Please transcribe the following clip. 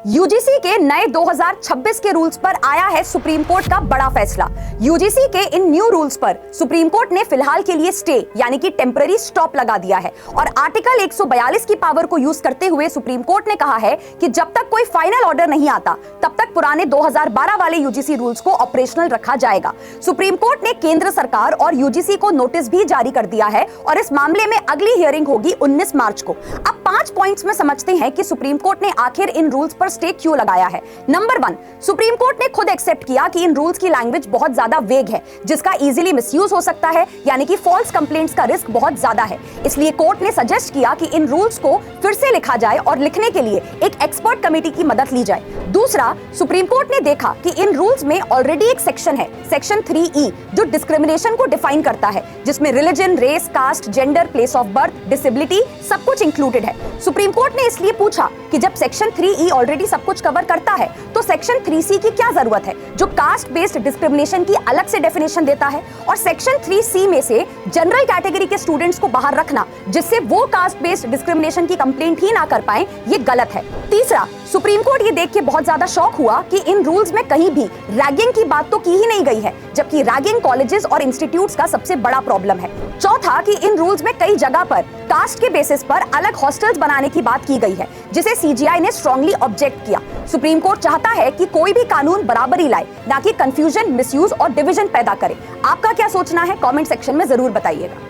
UGC के नए 2026 के रूल्स पर आया है सुप्रीम कोर्ट का बड़ा फैसला। यूजीसी के इन न्यू रूल्स पर सुप्रीम कोर्ट ने फिलहाल के लिए स्टे यानी कि टेम्पररी स्टॉप लगा दिया है और आर्टिकल 142 की पावर को यूज करते हुए सुप्रीम कोर्ट ने कहा है कि जब तक कोई फाइनल ऑर्डर नहीं आता तब तक पुराने 2012 वाले यूजीसी रूल्स को ऑपरेशनल रखा जाएगा। सुप्रीम कोर्ट ने केंद्र सरकार और यूजीसी को नोटिस भी जारी कर दिया है और इस मामले में अगली हियरिंग होगी 19 मार्च को। अब 5 पॉइंट्स में समझते हैं कि सुप्रीम कोर्ट ने आखिर इन रूल्स पर स्टे क्यों लगाया है। नंबर 1, सुप्रीम कोर्ट ने खुद एक्सेप्ट किया कि इन रूल्स की लैंग्वेज बहुत ज्यादा वेग है जिसका इजीली मिसयूज हो सकता है, यानी कि फॉल्स कंप्लेंट्स का रिस्क बहुत ज्यादा है। इसलिए कोर्ट ने सजेस्ट किया कि इन रूल्स को फिर से लिखा जाए और लिखने के लिए एक एक्सपर्ट कमेटी की मदद ली जाए। दूसरा, सुप्रीम कोर्ट ने देखा कि इन रूल्स में ऑलरेडी एक सेक्शन है, सेक्शन 3E, जो डिस्क्रिमिनेशन को डिफाइन करता है, जिसमें religion, race, caste, gender, place of birth, disability सब कुछ इंक्लूडेड है। सुप्रीम कोर्ट ने इसलिए पूछा कि जब सेक्शन 3E ऑलरेडी सब कुछ कवर करता है तो सेक्शन 3C की क्या जरूरत है, जो कास्ट बेस्ड डिस्क्रिमिनेशन की अलग से डेफिनेशन देता है, और सेक्शन 3C में से जनरल कैटेगरी के स्टूडेंट्स को बाहर रखना जिससे वो कास्ट बेस्ड डिस्क्रिमिनेशन की कंप्लेंट ही ना कर पाए, ये गलत है। तीसरा, सुप्रीम कोर्ट ये देख के बहुत ज्यादा शॉक हुआ कि इन रूल्स में कहीं भी रैगिंग की बात तो की ही नहीं गई है, जबकि रैगिंग कॉलेजेस और इंस्टीट्यूट्स का सबसे बड़ा प्रॉब्लम है। चौथा, कि इन रूल्स में कई जगह पर कास्ट के बेसिस पर अलग हॉस्टल्स बनाने की बात की गई है, जिसे सीजीआई ने स्ट्रांगली ऑब्जेक्ट किया। सुप्रीम कोर्ट चाहता है कि कोई भी कानून बराबरी लाए, ना कि कंफ्यूजन, मिसयूज और डिवीजन पैदा करे। आपका क्या सोचना है, कमेंट सेक्शन में जरूर बताइएगा।